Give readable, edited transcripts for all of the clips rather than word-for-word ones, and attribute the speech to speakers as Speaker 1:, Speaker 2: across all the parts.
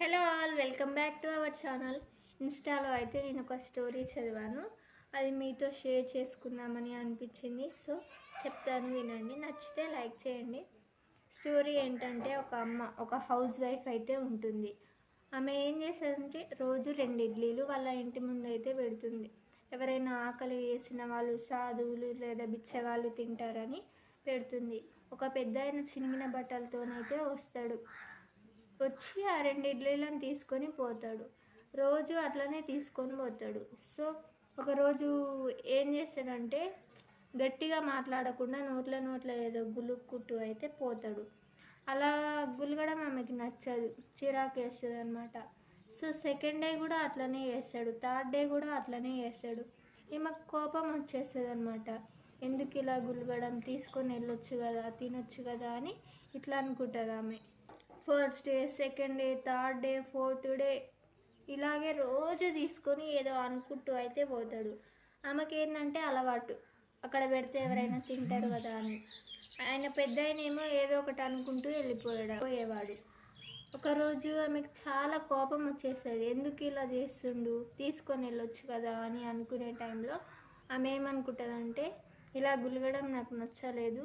Speaker 1: Hello all, welcome back to our channel. ఇన్స్టాలో అయితే నేను ఒక స్టోరీ చదివాను, అది మీతో షేర్ చేసుకుందామని అనిపించింది. సో చెప్తాను, వినండి. నచ్చితే లైక్ చేయండి. స్టోరీ ఏంటంటే, ఒక హౌస్ వైఫ్ అయితే ఉంటుంది. ఆమె ఏం చేస్తుందంటే రోజు 2 ఇడ్లీలు వాళ్ళ ఇంటి ముందు అయితే పెడుతుంది. ఎవరైనా ఆకలి వేసిన వాళ్ళు, సాధువులు లేదా బిచ్చగాళ్ళు తింటారని పెడుతుంది. ఒక పెద్ద ఆయన చినిగిన బట్టలతోనైతే వస్తాడు. వచ్చి ఆ 2 ఇడ్లీలను తీసుకొని పోతాడు. రోజు అట్లనే తీసుకొని పోతాడు. సో ఒకరోజు ఏం చేస్తాడంటే, గట్టిగా మాట్లాడకుండా నోట్ల ఏదో గులుక్కుంటూ అయితే పోతాడు. అలా గులగడం ఆమెకి నచ్చదు, చిరాకు వేస్తుంది అనమాట. సో సెకండ్ డే కూడా అట్లనే చేస్తాడు, థర్డ్ డే కూడా అట్లనే చేస్తాడు. ఈమెకు కోపం వచ్చేస్తుంది అనమాట. ఎందుకు ఇలా గులగడం, తీసుకొని వెళ్ళొచ్చు కదా, తినొచ్చు కదా అని ఇట్లా అనుకుంటుంది ఆమె. First day, second day, third day, fourth day ఇలాగే రోజు తీసుకొని ఏదో అనుకుంటూ అయితే పోతాడు. ఆమెకి ఏంటంటే అలవాటు, అక్కడ పెడితే ఎవరైనా తింటారు కదా అని. ఆయన పెద్ద ఆయనేమో ఏదో ఒకటి అనుకుంటూ పోయేవాడు. ఒకరోజు ఆమెకు చాలా కోపం వచ్చేస్తుంది. ఎందుకు ఇలా చేస్తుండు, తీసుకొని వెళ్ళొచ్చు కదా అని అనుకునే టైంలో ఆమె ఏమనుకుంటుందంటే, ఇలా గులగడం నాకు నచ్చలేదు,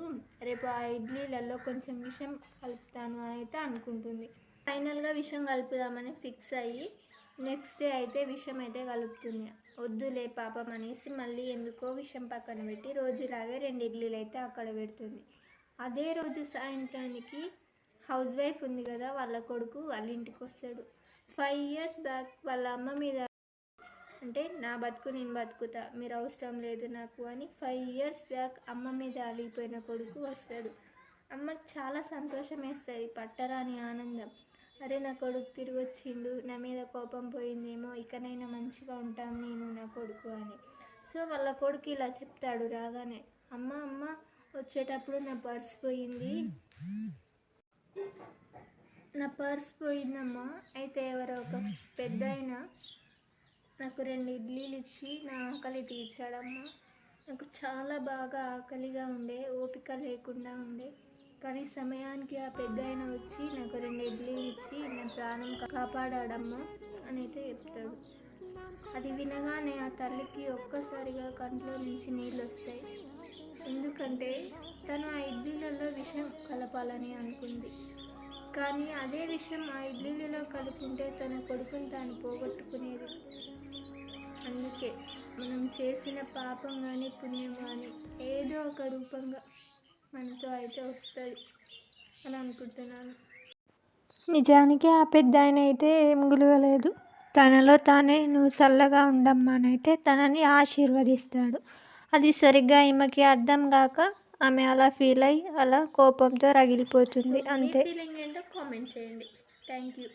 Speaker 1: రేపు ఆ ఇడ్లీలలో కొంచెం విషం కలుపుతాను అని అయితే అనుకుంటుంది. ఫైనల్గా విషం కలుపుదామని ఫిక్స్ అయ్యి నెక్స్ట్ డే అయితే విషం అయితే కలుపుతుంది. వద్దులే పాపం అనేసి మళ్ళీ ఎందుకో విషం పక్కన పెట్టి రోజులాగే 2 ఇడ్లీలు అయితే అక్కడ పెడుతుంది. అదే రోజు సాయంత్రానికి హౌస్ వైఫ్ ఉంది కదా, వాళ్ళ కొడుకు వాళ్ళ ఇంటికి వస్తాడు. 5 years బ్యాక్ వాళ్ళ అమ్మ మీద, అంటే నా బతుకు నేను బతుకుతా, మీరు అవసరం లేదు నాకు అని 5 years బ్యాక్ అమ్మ మీద అలిగిపోయిన కొడుకు వస్తాడు. అమ్మకి చాలా సంతోషం వేస్తుంది, పట్టరాని ఆనందం. అరే నా కొడుకు తిరిగి వచ్చిండు, నా మీద కోపం పోయిందేమో, ఇకనైనా మంచిగా ఉంటాను నేను నా కొడుకు అని. సో వాళ్ళ కొడుకు ఇలా చెప్తాడు రాగానే, అమ్మ వచ్చేటప్పుడు నా పర్స్ పోయిందమ్మా. అయితే ఎవరో ఒక పెద్ద ఆయన నాకు 2 ఇడ్లీలు ఇచ్చి నా ఆకలి తీర్చాడమ్మా. నాకు చాలా బాగా ఆకలిగా ఉండే, ఓపిక లేకుండా ఉండే, కానీ సమయానికి ఆ పెద్ద ఆయన వచ్చి నాకు 2 ఇడ్లీలు ఇచ్చి నా ప్రాణం కాపాడాడమ్మా అని అయితే చెప్తాడు. అది వినగానే ఆ తల్లికి ఒక్కసారిగా కంట్లో నుంచి నీళ్ళు వస్తాయి. ఎందుకంటే తను ఆ ఇడ్లీలలో విషం కలపాలని అనుకుంది. కానీ అదే విషయం ఆ ఇడ్లీలలో కలుపుకుంటే తన కొడుకుని తాను పోగొట్టుకునేది. అందుకే మనం చేసిన పాపం కానీ పుణ్యం కానీ ఏదో ఒక రూపంగా మనతో అయితే వస్తుంది అని అనుకుంటున్నాను.
Speaker 2: నిజానికి ఆ పెద్ద ఆయన అయితే ఏం గులగలేదు, తనలో తానే నువ్వు చల్లగా ఉండమ్మా అని అయితే తనని ఆశీర్వదిస్తాడు. అది సరిగ్గా ఈమెకి అర్థం కాక ఆమె అలా ఫీల్ అయ్యి అలా కోపంతో రగిలిపోతుంది. అంతే.
Speaker 1: ఫీలింగ్ ఏంటో కామెంట్ చేయండి. Thank you.